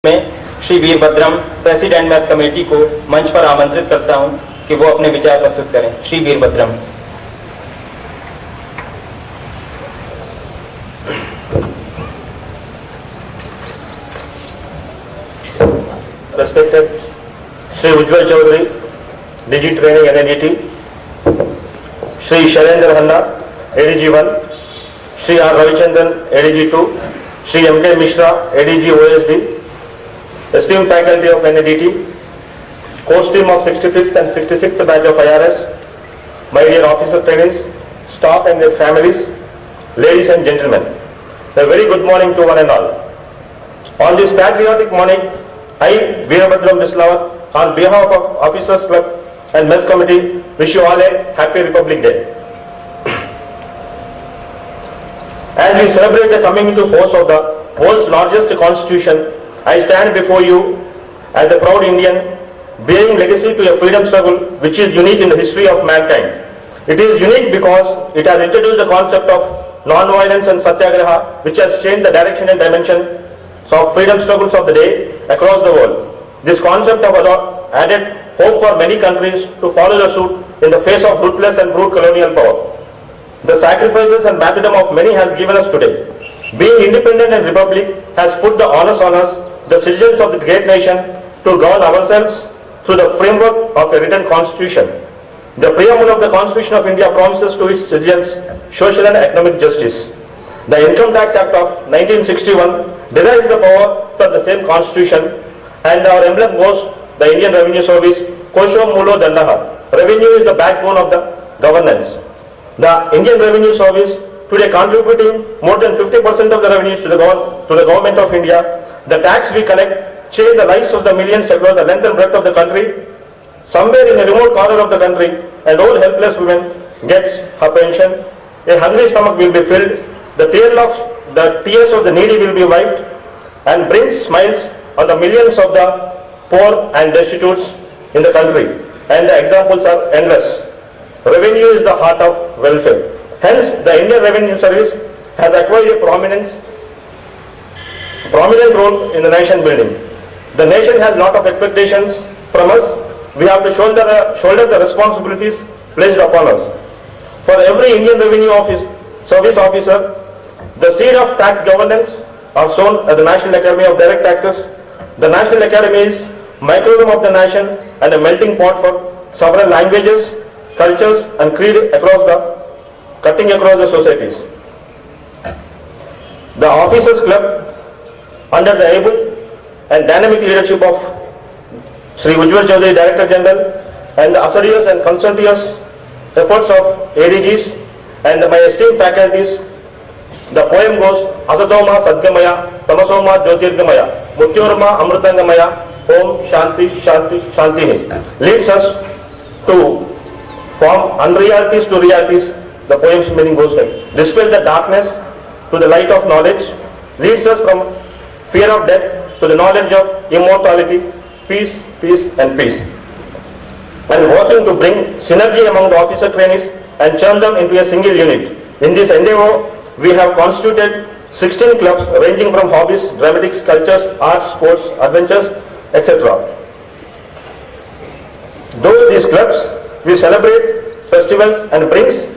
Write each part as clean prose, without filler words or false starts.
में Shri Veerabhadram president math committee को मंच पर आमंत्रित करता हूं कि वो अपने विचार प्रस्तुत करें। Shri Veerabhadram. Respected Sri Ujjwal Chaudhary, DG Training NIDT, Sri Shailendra Khanna, ADG 1, Sri R. Ravichandran, ADG 2, Sri M.K. Mishra, ADG OSD, esteemed faculty of NIDT, course team of 65th and 66th batch of IRS, my dear officer trainees, staff and their families, ladies and gentlemen, a very good morning to one and all. On this patriotic morning, I, Veerabhadram Bislawat, on behalf of Officers Club and Mess Committee, wish you all a happy Republic Day. As we celebrate the coming into force of the world's largest constitution, I stand before you as a proud Indian, bearing legacy to a freedom struggle which is unique in the history of mankind. It is unique because it has introduced the concept of non-violence and satyagraha, which has changed the direction and dimension of freedom struggles of the day across the world. This concept has added hope for many countries to follow the suit in the face of ruthless and brute colonial power. The sacrifices and martyrdom of many has given us today. Being independent and republic has put the onus on us, the citizens of the great nation, to govern ourselves through the framework of a written constitution. The preamble of the Constitution of India promises to its citizens social and economic justice. The Income Tax Act of 1961 derives the power from the same constitution, and our emblem goes the Indian Revenue Service, Kosho Mulo Dandaha. Revenue is the backbone of the governance. The Indian Revenue Service, today contributing more than 50% of the revenues to the government of India. The tax we collect change the lives of the millions across the length and breadth of the country. Somewhere in a remote corner of the country, an old helpless woman gets her pension. A hungry stomach will be filled. The tears of the needy will be wiped, and brings smiles on the millions of the poor and destitutes in the country. And the examples are endless. Revenue is the heart of welfare. Hence, the Indian Revenue Service has acquired a prominent role in the nation building. The nation has a lot of expectations from us. We have to shoulder the responsibilities placed upon us. For every Indian Revenue Service officer, the seed of tax governance are sown at the National Academy of Direct Taxes. The National Academy is microcosm of the nation and a melting pot for several languages, cultures and creed cutting across the societies. The Officers Club, under the able and dynamic leadership of Sri Ujjwal Chaudhary, Director General, and the assiduous and conscientious efforts of ADGs and my esteemed faculties, the poem goes, Asatoma Sadgamaya, Tamasoma Jyotirgamaya, Mutyorma Amrutangamaya, Om Shanti Shanti Shantini, leads us to form unrealities to realities. The poem's meaning goes like, dispel the darkness to the light of knowledge, leads us from fear of death to the knowledge of immortality, peace, peace and peace. And working to bring synergy among the officer trainees and turn them into a single unit. In this endeavor, we have constituted 16 clubs ranging from hobbies, dramatics, cultures, arts, sports, adventures, etc. Though these clubs will celebrate festivals and brings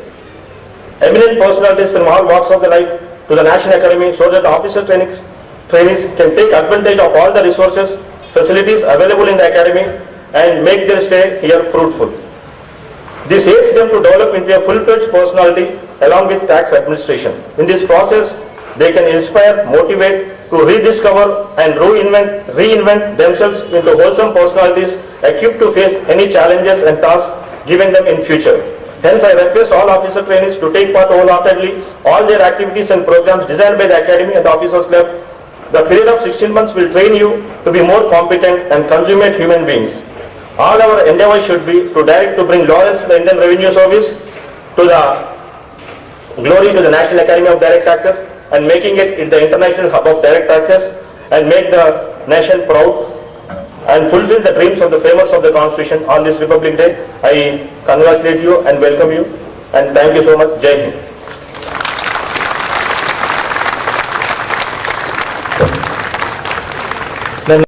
eminent personalities from all walks of the life to the National Academy so that officer trainees can take advantage of all the resources, facilities available in the academy and make their stay here fruitful. This aids them to develop into a full-fledged personality along with tax administration. In this process, they can inspire, motivate, to rediscover and reinvent themselves into wholesome personalities equipped to face any challenges and tasks given them in future. Hence, I request all officer trainees to take part wholeheartedly all their activities and programs designed by the Academy and the Officers Club. The period of 16 months will train you to be more competent and consummate human beings. All our endeavor should be to bring laurels to the Indian Revenue Service, to the glory to the National Academy of Direct Taxes, and making it the international hub of direct taxes, and make the nation proud and fulfill the dreams of the framers of the Constitution on this Republic Day. I congratulate you and welcome you, and thank you so much. Jai Hind.